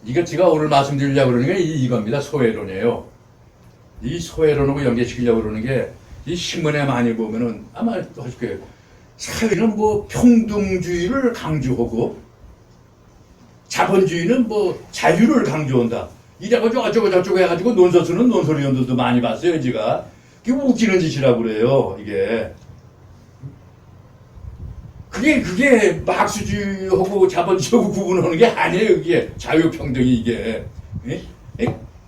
이거 제가 오늘 말씀드리려고 그러는 게 이겁니다. 소외론이에요. 이 소외론하고 연계시키려고 그러는 게 이 신문에 많이 보면은 아마 하실 거예요. 사회는 뭐 평등주의를 강조하고 자본주의는 뭐 자유를 강조한다. 이래가지고 어쩌고 저쩌고 해가지고 논서 쓰는 논설위원들도 많이 봤어요, 제가. 그게 웃기는 짓이라고 그래요, 이게. 그게 막수주의하고 자본주의하고 구분하는 게 아니에요, 이게. 자유평등이 이게.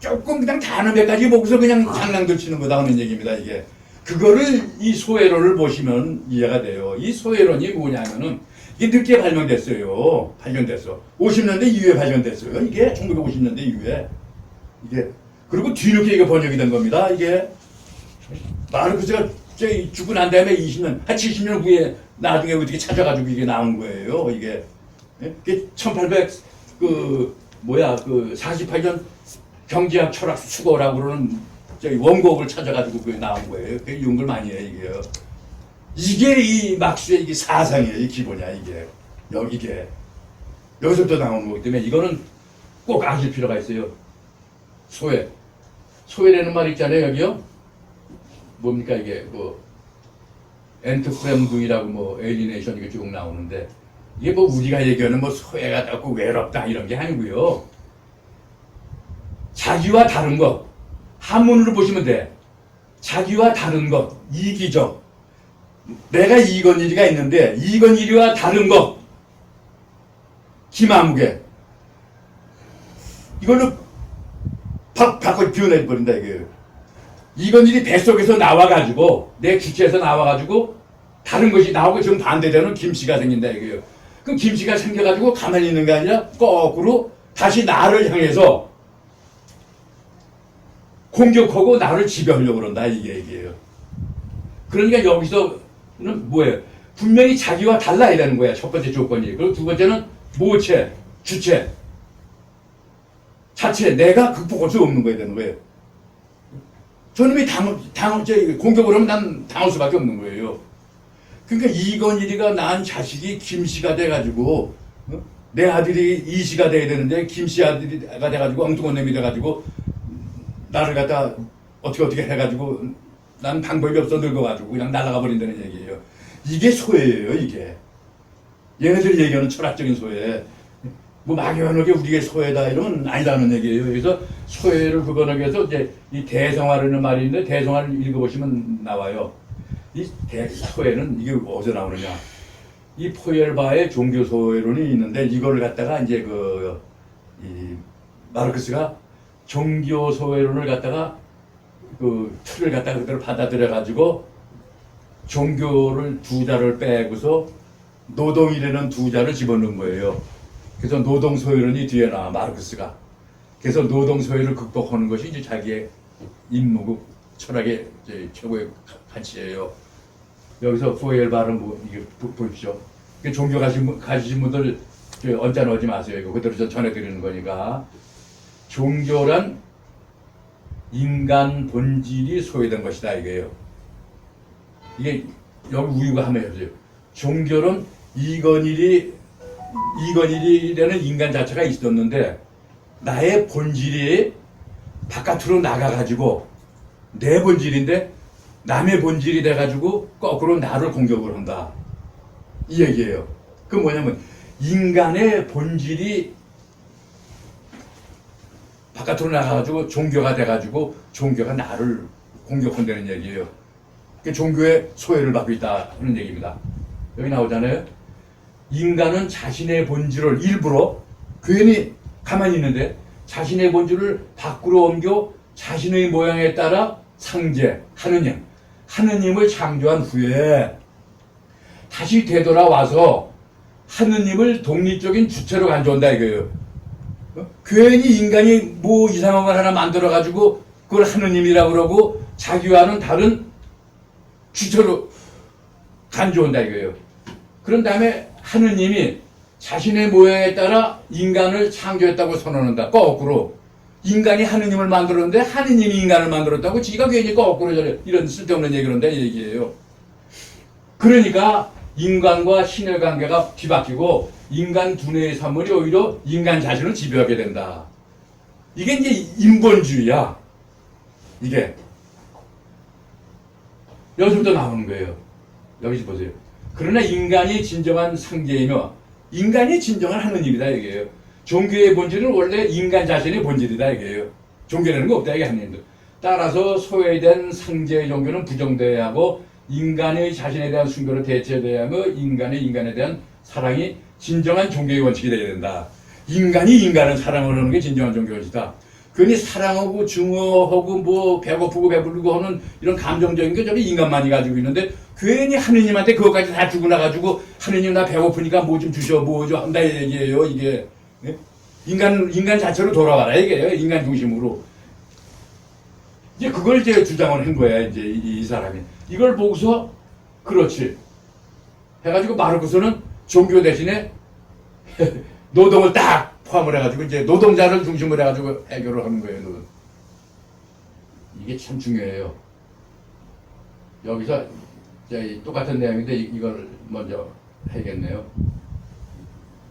조금 그냥 단어 몇 가지 보고서 그냥 장난들 치는 거다 하는 얘기입니다, 이게. 그거를 이 소외론을 보시면 이해가 돼요. 이 소외론이 뭐냐면은 이게 늦게 발명됐어요. 발견됐어. 50년대 이후에 발견됐어요. 이게 1950년대 이후에. 이게. 그리고 뒤늦게 이게 번역이 된 겁니다. 이게. 마르크스가 죽고 난 다음에 20년, 한 70년 후에 나중에 어떻게 찾아가지고 이게 나온 거예요. 이게. 이게 4848년 경제학 철학 수거라고 그러는 원곡을 찾아가지고 그게 나온 거예요. 그게 연구를 많이 해요, 이게요. 이게 이 막스의 이게 사상이에요, 이 기본이야, 이게. 이게. 여기서부터 나오는 거기 때문에 이거는 꼭 아실 필요가 있어요. 소외. 소외라는 말 있잖아요, 여기요. 뭡니까, 이게, 엔트프렘둥이라고 에일리네이션 이게 쭉 나오는데, 이게 우리가 얘기하는 소외가 닿고 외롭다 이런 게 아니고요. 자기와 다른 것. 한문으로 보시면 돼. 자기와 다른 것, 이기적. 내가 이건일이가 있는데 이건일이와 다른 것. 김아무개. 이걸로 바꿔 비워내버린다 이게. 이건일이 뱃속에서 나와가지고 내 주체에서 나와가지고 다른 것이 나오고 지금 반대되는 김씨가 생긴다 이거예요. 그럼 김씨가 생겨가지고 가만히 있는 게 아니라 거꾸로 다시 나를 향해서 공격하고 나를 지배하려고 그런다 이게 얘기예요. 그러니까 여기서는 뭐예요? 분명히 자기와 달라야 되는 거야. 첫 번째 조건이. 그리고 두 번째는 모체, 주체, 자체, 내가 극복할 수 없는 거야 되는 거예요. 저놈이 공격을 하면 난 당할 수밖에 없는 거예요. 그러니까 이건일이가 낳은 자식이 김씨가 돼가지고 내 아들이 이씨가 돼야 되는데 김씨 아들이가 돼가지고 엉뚱한 놈이 돼가지고 나를 갖다 어떻게 해가지고 난 방법이 없어 늙어가지고 그냥 날아가 버린다는 얘기예요. 이게 소외예요, 이게. 얘네들이 얘기하는 철학적인 소외. 막연하게 우리가 소외다 이러면 아니라는 얘기예요. 그래서 소외를 구분하기 위해서 이제 이 대성화라는 말이 있는데 대성화를 읽어보시면 나와요. 이 소외는 이게 어디서 나오느냐. 이 포엘바의 종교 소외론이 있는데 이거를 갖다가 이제 이 마르크스가 종교 소외론을 갖다가 틀을 갖다가 그대로 받아들여 가지고 종교를 두 자를 빼고서 노동이라는 두 자를 집어넣은 거예요. 그래서 노동 소외론이 뒤에 나와 마르크스가. 그래서 노동 소외를 극복하는 것이 이제 자기의 임무고 철학의 이제 최고의 가치예요. 여기서 포엘바를 이게 보십시오. 종교 가지신 분들 언짢아 오지 마세요. 이거 그대로 전해드리는 거니까. 종교란 인간 본질이 소외된 것이다 이거예요. 이게 여기 우유가 한번 해보세요. 종교는 이건일이라는 인간 자체가 있었는데 나의 본질이 바깥으로 나가가지고 내 본질인데 남의 본질이 돼가지고 거꾸로 나를 공격을 한다. 이 얘기예요. 그 뭐냐면 인간의 본질이 바깥으로 나가가지고 종교가 돼가지고 종교가 나를 공격한다는 얘기예요. 종교의 소외를 받고 있다는 얘기입니다. 여기 나오잖아요. 인간은 자신의 본질을 일부러 괜히 가만히 있는데 자신의 본질을 밖으로 옮겨 자신의 모양에 따라 상제, 하느님을 창조한 후에 다시 되돌아와서 하느님을 독립적인 주체로 간주한다 이거예요. 괜히 인간이 뭐 이상한 걸 하나 만들어가지고 그걸 하느님이라고 그러고 자기와는 다른 주체로 간주한다 이거예요. 그런 다음에 하느님이 자신의 모양에 따라 인간을 창조했다고 선언한다. 거꾸로. 인간이 하느님을 만들었는데 하느님이 인간을 만들었다고 지가 괜히 거꾸로 이런 쓸데없는 얘기를 한다는 얘기예요. 그러니까 인간과 신의 관계가 뒤바뀌고 인간 두뇌의 산물이 오히려 인간 자신을 지배하게 된다. 이게 이제 인본주의야. 이게 여기서부터 나오는 거예요. 여기서 보세요. 그러나 인간이 진정한 상계이며 인간이 진정한 하느님이다 이게요. 종교의 본질은 원래 인간 자신의 본질이다 이게요. 종교라는 거 없다 이게 하느님들. 따라서 소외된 상제의 종교는 부정되어야 하고 인간의 자신에 대한 순교를 대체되어야 하며 인간에 대한 사랑이 진정한 종교의 원칙이 되어야 된다. 인간이 인간을 사랑하는 게 진정한 종교의 원칙이다. 괜히 사랑하고 증오하고 뭐 배고프고 배부르고 하는 이런 감정적인 게 저기 인간만이 가지고 있는데 괜히 하느님한테 그것까지 다 주고 나가지고 하느님 나 배고프니까 뭐 좀 주셔 뭐 좀 한다 이 얘기예요 이게. 인간 자체로 돌아와라 이게요. 인간 중심으로. 이제 그걸 이제 주장을 한 거야 이제 이 사람이. 이걸 보고서 그렇지 해가지고 마르크스는 종교 대신에 노동을 딱 포함을 해가지고 이제 노동자를 중심으로 해가지고 해결을 하는 거예요. 노동. 이게 참 중요해요. 여기서 이제 똑같은 내용인데 이걸 먼저 해야겠네요.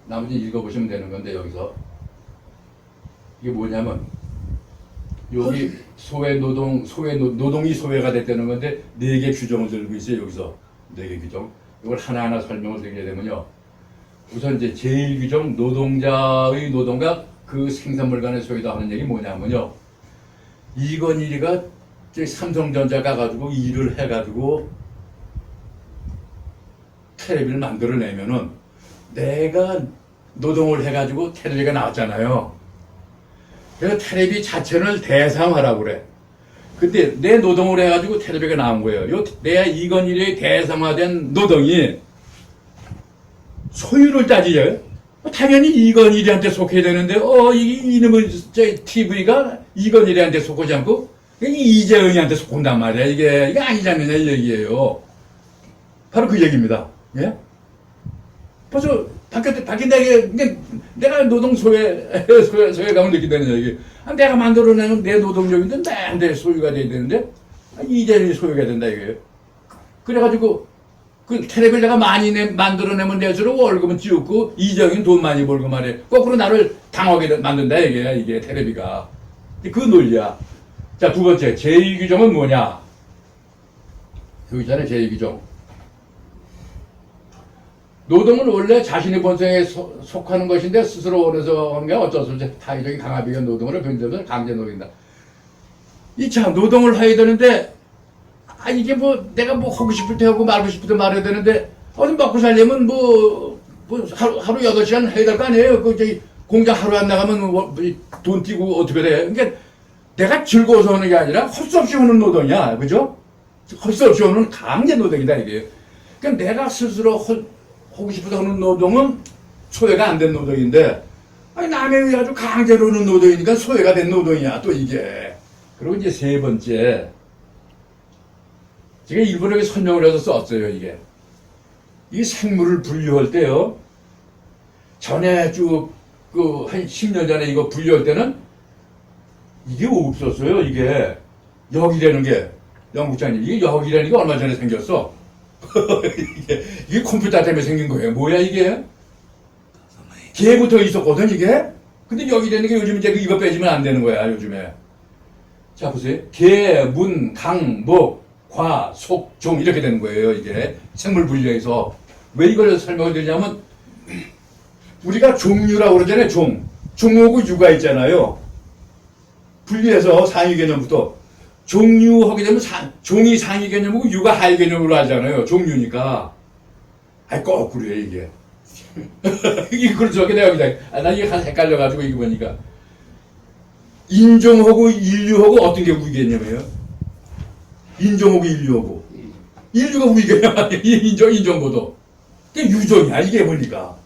나머지 읽어보시면 되는 건데 여기서 이게 뭐냐면 여기 노동이 소외가 됐다는 건데 4개 규정을 들고 있어요. 여기서 4개 규정. 이걸 하나하나 설명을 드리게 되면요. 우선 이제 제1규정 노동자의 노동과 그 생산물 간의 소외다 하는 얘기 뭐냐면요. 이건일이가 삼성전자 가가지고 일을 해가지고 텔레비를 만들어내면은 내가 노동을 해가지고 텔레비가 나왔잖아요. 그래서 텔레비 자체를 대상화라고 그래. 근데 내 노동을 해가지고 텔레비가 나온 거예요. 내가 이건일의 대상화된 노동이 소유를 따지죠. 당연히 이건일이한테 속해야 되는데, 이놈의 TV가 이건일이한테 속하지 않고, 이재영이한테 속한단 말이야. 이게 아니지 않느냐, 이 얘기예요. 바로 그 얘기입니다. 예? 벌써 바뀐다, 이게, 내가 노동 소외감을 느낀다는 얘기. 내가 만들어내는 내 노동력인데, 나한테 소유가 돼야 되는데, 이재영이 소유가 된다, 이게. 그래가지고, 그 텔레비를 내가 많이 만들어내면 내수록 월급은 찌우고 이정인 돈 많이 벌고 말해. 거꾸로 나를 당하게 만든다 이게 텔레비가. 그 논리야. 자, 두 번째 제2규정은 뭐냐. 여기 있잖아요. 제2규정. 노동은 원래 자신의 본성에 속하는 것인데 스스로 원해서 하는 게 어쩔 수 없이 타의적인 강압에 노동으로 변질되면 강제 노동이다. 이 참 노동을 해야 되는데 이게 뭐, 내가 뭐 하고 싶을 때 하고 말고 싶을 때 말해야 되는데, 어디 먹고 살려면 하루 8시간 해야 될 거 아니에요? 공장 하루 안 나가면 돈 띄고 어떻게 돼? 그러니까 내가 즐거워서 하는 게 아니라 할 수 없이 하는 노동이야. 그죠? 할 수 없이 하는 강제 노동이다, 이게. 그러니까 내가 스스로 하고 싶을 때 하는 노동은 소외가 안 된 노동인데, 남에 의해 아주 강제로 하는 노동이니까 소외가 된 노동이야, 또 이게. 그리고 이제 세 번째. 제가 일부러 이렇게 설명을 해서 썼어요, 이게. 이 생물을 분류할 때요. 전에 한 10년 전에 이거 분류할 때는 이게 없었어요, 이게. 역이라는 게. 영국장님, 이게 역이라는 게 얼마 전에 생겼어. 이게 컴퓨터 때문에 생긴 거예요. 뭐야, 이게? 개부터 있었거든, 이게? 근데 역이라는 게 요즘 이제 이거 빼지면 안 되는 거야, 요즘에. 자, 보세요. 개, 문, 강, 목. 과, 속, 종 이렇게 되는 거예요. 이게 생물 분류에서. 왜 이걸 설명을 드리냐면 우리가 종류라고 그러잖아요. 종하고 유가 있잖아요. 분류해서 상위 개념부터 종류하게 되면 종이 상위 개념이고 유가 하위 개념으로 하잖아요. 종류니까. 거꾸로요 이게. 이게 그렇죠. 내가 그냥 나 이게 헷갈려가지고 이거 보니까 인종하고 인류하고 어떤 게 우위 개념이에요? 인종하고 인류하고. 인류가 우리 개념 아니야. 인종보도. 그게 유종이야, 이게 보니까.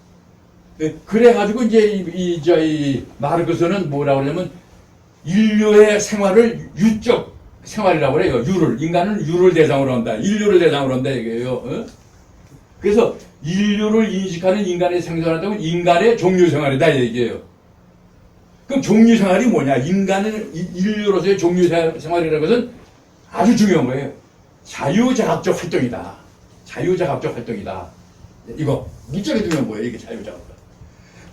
그래가지고 이제 이 마르크스는 뭐라고 그러냐면 인류의 생활을 유적 생활이라고 그래요. 인간은 유를 대상으로 한다. 인류를 대상으로 한다, 이게요. 어? 그래서 인류를 인식하는 인간의 생활한다면 인간의 종류 생활이다, 얘기예요. 그럼 종류 생활이 뭐냐? 인류로서의 종류 생활이라는 것은 아주 중요한 거예요. 자유자각적 활동이다. 자유자각적 활동이다. 이거 무지하게 중요한 거예요. 이게 자유자각적.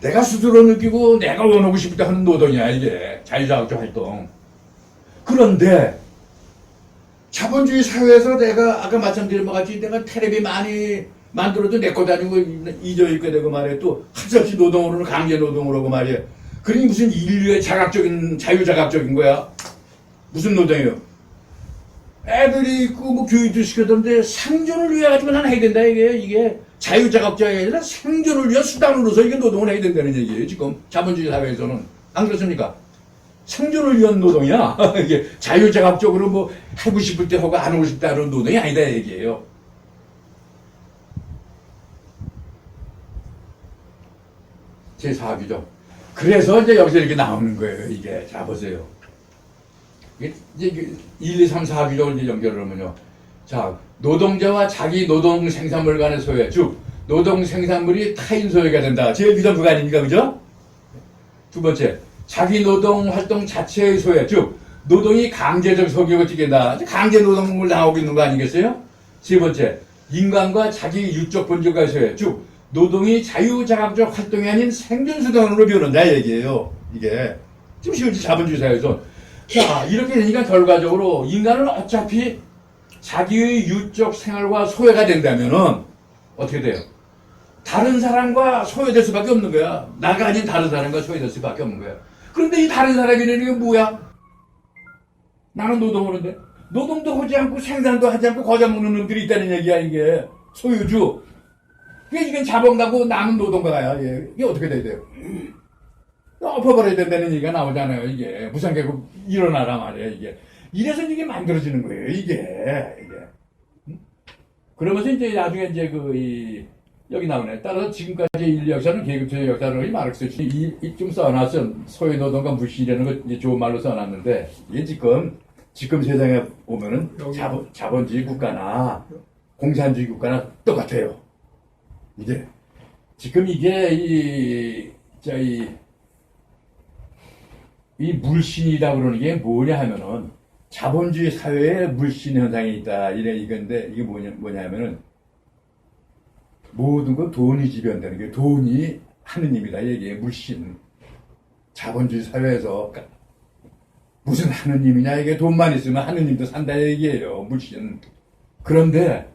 내가 스스로 느끼고 내가 원하고 싶을 때 하는 노동이야. 이게 자유자각적 활동. 그런데 자본주의 사회에서 내가 아까 말씀드린 것 같이 내가 테레비 많이 만들어도 내 거 아니고 잊어있게 되고 말이야. 또 할수 노동으로는 강제 노동으로 고 말이야. 그러니 무슨 인류의 자각적인 자유자각적인 거야. 무슨 노동이에요? 애들이 있고 뭐 교육도 시켜줬는데 생존을 위해 가지고 난 해야 된다. 이게 자유자각적이 아니라 생존을 위한 수단으로서 이게 노동을 해야 된다는 얘기예요. 지금 자본주의 사회에서는 안 그렇습니까? 생존을 위한 노동이야. 이게 자유자각적으로 뭐 하고 싶을 때 하고 안 하고 싶다 하는 노동이 아니다 얘기예요. 제4규정. 그래서 이제 여기서 이렇게 나오는 거예요. 이게 자 보세요. 이제 1, 2, 3, 4규정을 이제 연결을 하면요. 자, 노동자와 자기 노동 생산물 간의 소외, 즉 노동 생산물이 타인 소유가 된다. 제일 위험부가 아닙니까, 그죠? 두 번째, 자기 노동 활동 자체의 소외, 즉 노동이 강제적 소유가 찌겠다. 강제 노동을 나오고 있는 거 아니겠어요? 세 번째, 인간과 자기 유적 본질과의 소외, 즉 노동이 자유자각적 활동이 아닌 생존수단으로 변한다 얘기예요. 이게 지금 실제 자본주의 사회에서 자 이렇게 되니까 결과적으로 인간은 어차피 자기의 유적 생활과 소외가 된다면은 어떻게 돼요? 다른 사람과 소외될 수밖에 없는 거야. 나가 아닌 다른 사람과 소외될 수밖에 없는 거야. 그런데 이 다른 사람이라는 게 뭐야? 나는 노동을 하는데 노동도 하지 않고 생산도 하지 않고 거저 먹는 놈들이 있다는 얘기야. 이게 소유주. 이게 자본가고 남은 노동가야. 이게 어떻게 돼야 돼요? 엎어버려야 된다는 얘기가 나오잖아요. 이게 무상계급 일어나라 말이야. 이게 이래서 이게 만들어지는 거예요. 이게. 그러면서 이제 나중에 이제 여기 나오네. 따라서 지금까지 인류 역사는 계급체의 역사를 마르크스 좀 써놨어. 소외노동과 물신이라는 거 이제 좋은 말로 써놨는데 이게 지금 세상에 보면은 자본주의 국가나 공산주의 국가나 똑같아요. 이게 지금 이게 이 물신이라고 그러는 게 뭐냐 하면은 자본주의 사회에 물신 현상이 있다. 이건데 이게 뭐냐 하면은 모든 건 돈이 지배한다는 게 돈이 하느님이다. 이게 물신. 자본주의 사회에서 무슨 하느님이냐 이게 돈만 있으면 하느님도 산다 얘기예요. 물신. 그런데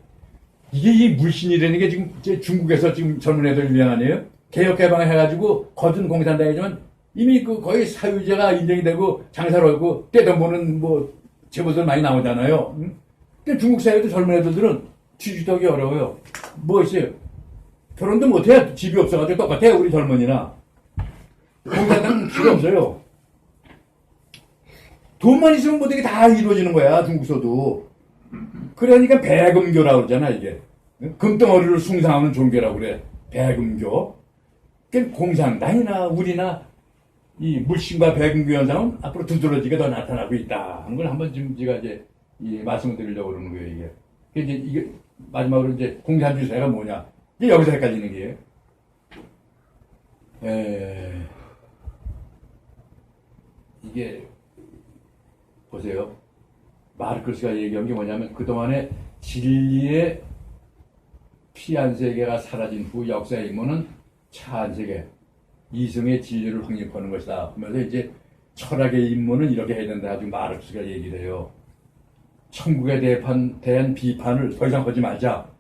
이게 이 물신이라는 게 지금 중국에서 지금 젊은 애들 유행 아니에요? 개혁개방을 해가지고 거둔 공산당이지만 이미 거의 사유제가 인정이 되고 장사를 하고 떼돈 버는 뭐 제보들 많이 나오잖아요. 근데 중국 사회도 젊은 애들은 취직하기 어려워요. 뭐 있어요? 결혼도 못해. 집이 없어가지고 똑같아요. 우리 젊은이나. 공산당은 필요 없어요. 돈만 있으면 모든 게 다 이루어지는 거야. 중국서도. 그러니까 배금교라고 그러잖아, 이게. 금덩어리를 숭상하는 종교라고 그래. 배금교. 그러니까 공산당이나 우리나 이 물신과 배금교 현상은 앞으로 두드러지게 더 나타나고 있다 하는 걸 한번 지금 제가 이제 말씀을 드리려고 그러는 거예요, 이게. 이게 마지막으로 이제 공산주의 사회가 뭐냐. 이게 여기서 헷갈리는 게. 이게, 보세요. 마르크스가 얘기한 게 뭐냐면 그동안에 진리의 피한 세계가 사라진 후 역사의 임무는 차한 세계, 이성의 진리를 확립하는 것이다. 하면서 이제 철학의 임무는 이렇게 해야 된다. 아주 마르크스가 얘기를 해요. 천국에 대한 비판을 더 이상 하지 말자.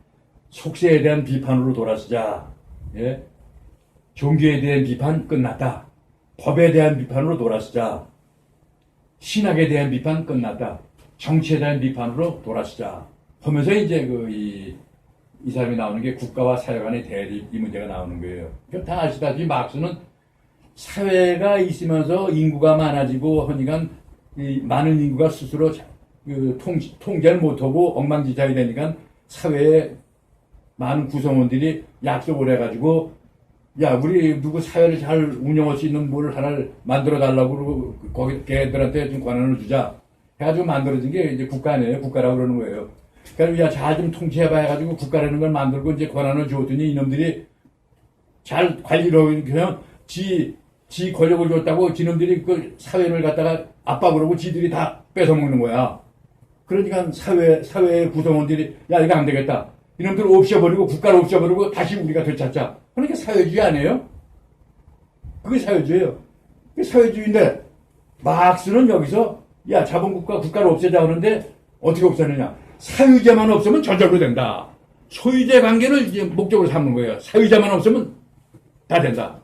속세에 대한 비판으로 돌아서자. 예? 종교에 대한 비판 끝났다. 법에 대한 비판으로 돌아서자. 신학에 대한 비판 끝났다. 정치에 대한 비판으로 돌아서자 하면서 이제 이 사람이 나오는 게 국가와 사회 간의 대립 이 문제가 나오는 거예요. 그러니까 다 아시다시피 마르크스는 사회가 있으면서 인구가 많아지고 하니까 많은 인구가 스스로 통제를 못하고 엉망진창이 되니까 사회에 많은 구성원들이 약속을 해가지고 야 우리 누구 사회를 잘 운영할 수 있는 뭘 하나를 만들어 달라고 그러고 거기 걔들한테 좀 권한을 주자 해가지고 만들어진 게 이제 국가네요. 국가라고 그러는 거예요. 그러니까 잘 좀 통치해봐 해가지고 국가라는 걸 만들고 이제 권한을 줬더니 이놈들이 잘 관리를 그냥 지 권력을 줬다고 지놈들이 그 사회를 갖다가 압박을 하고 지들이 다 뺏어먹는 거야. 그러니까 사회 구성원들이 야 이거 안 되겠다. 이놈들 없애버리고 국가를 없애버리고 다시 우리가 되찾자. 그러니까 사회주의 아니에요? 그게 사회주의예요. 그게 사회주의인데 막스는 여기서 야 자본국가 국가를 없애자 하는데 어떻게 없애느냐. 사유재만 없으면 저절로 된다. 소유재 관계를 이제 목적으로 삼는 거예요. 사유재만 없으면 다 된다.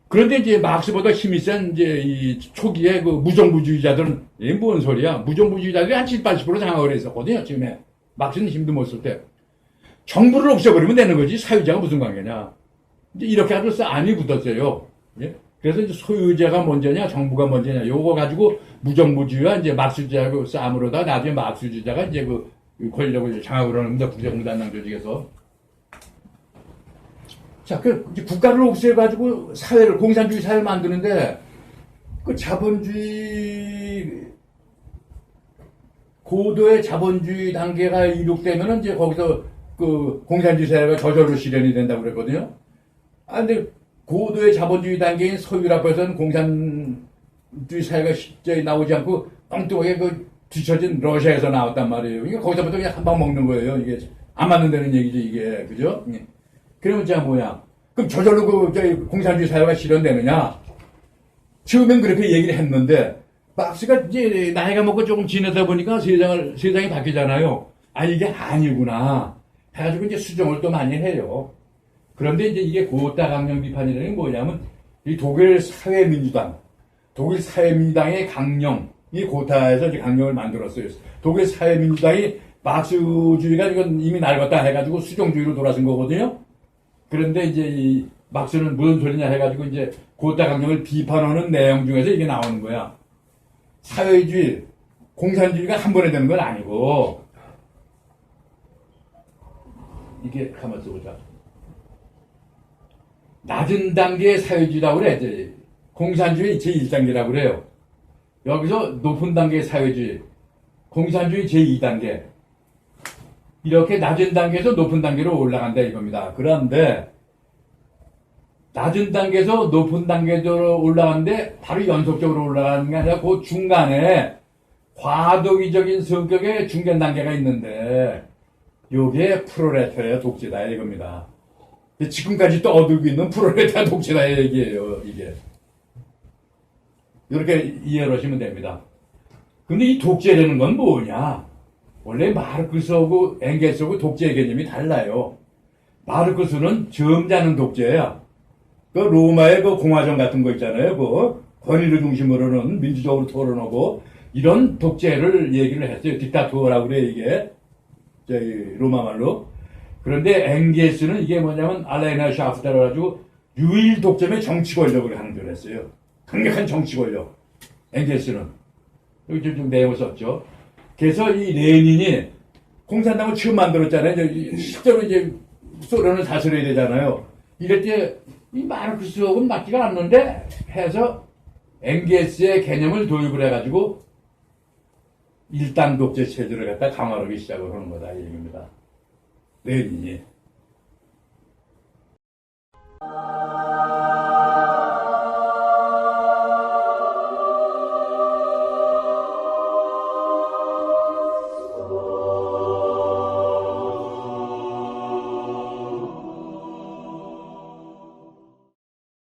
그런데 이제 막스보다 힘이 센 이제 이 초기에 그 무정부주의자들은 이게 뭔 소리야? 무정부주의자들이 한 70, 80% 장악을 했었거든요. 지금에 막스는 힘도 못 쓸 때. 정부를 없애버리면 되는 거지. 사유재가 무슨 관계냐. 이제 이렇게 아주 안이 붙었어요. 예? 그래서 이제 소유재가 먼저냐, 정부가 먼저냐, 요거 가지고 무정부주의와 이제 막스주의하고 싸움으로다 나중에 막스주의자가 이제 그 권력을 장악을 하는데 국제공산당 조직에서. 자, 이제 국가를 없애가지고 사회를, 공산주의 사회를 만드는데 그 자본주의, 고도의 자본주의 단계가 이룩되면은 이제 거기서 그 공산주의 사회가 저절로 실현이 된다고 그랬거든요. 아, 근데 고도의 자본주의 단계인 소유라고 해서는 공산주의 사회가 실제 나오지 않고 엉뚱하게 그 뒤처진 러시아에서 나왔단 말이에요. 이게 거기서부터 그냥 한 방 먹는 거예요. 이게 안 맞는다는 얘기죠, 이게. 그죠? 그러면 자 뭐냐? 그럼 저절로 그 공산주의 사회가 실현되느냐? 처음엔 그렇게 얘기를 했는데 막스가 이제 나이가 먹고 조금 지내다 보니까 세상이 바뀌잖아요. 아 이게 아니구나. 해가지고 이제 수정을 또 많이 해요. 그런데 이제 이게 고타 강령 비판이라는 게 뭐냐면 이 독일 사회민주당의 강령이 고타에서 이제 강령을 만들었어요. 독일 사회민주당이 막스주의가 이건 이미 낡았다 해가지고 수정주의로 돌아선 거거든요. 그런데 이제 이 막스는 무슨 소리냐 해가지고 이제 고타 강령을 비판하는 내용 중에서 이게 나오는 거야. 사회주의, 공산주의가 한 번에 되는 건 아니고 이게 가만 써보자. 낮은 단계의 사회주의라고 그래. 공산주의 제1단계라고 그래요. 여기서 높은 단계의 사회주의, 공산주의 제2단계. 이렇게 낮은 단계에서 높은 단계로 올라간다 이겁니다. 그런데 낮은 단계에서 높은 단계로 올라가는데 바로 연속적으로 올라가는 게 아니라 그 중간에 과도기적인 성격의 중간 단계가 있는데 요게 프롤레타리아 독재다 이겁니다. 지금까지 떠들고 있는 프롤레타리아 독재다의 얘기예요, 이게. 이렇게 이해를 하시면 됩니다. 근데 이 독재라는 건 뭐냐? 원래 마르크스하고 엥겔스하고 독재 개념이 달라요. 마르크스는 점잖은 독재야. 그 로마의 그 공화정 같은 거 있잖아요. 그 권위를 중심으로는 민주적으로 토론하고 이런 독재를 얘기를 했어요. 딕타토라고 그래, 이게. 저희 로마 말로. 그런데 엥겔스는 이게 뭐냐면 알레나 샤프타로 가지고 유일 독점의 정치 권력을 강조를 했어요. 강력한 정치 권력. 엥겔스는. 여기 좀 내용을 썼죠. 그래서 이 레닌이 공산당을 처음 만들었잖아요. 실제로 이제 소련을 다스려야 되잖아요. 이럴 때 이 마르크스하고는 맞지가 않는데 해서 엥겔스의 개념을 도입을 해가지고 일당 독재 체제를 갖다 강화하기 시작을 하는 거다 이 얘기입니다. 레닌이.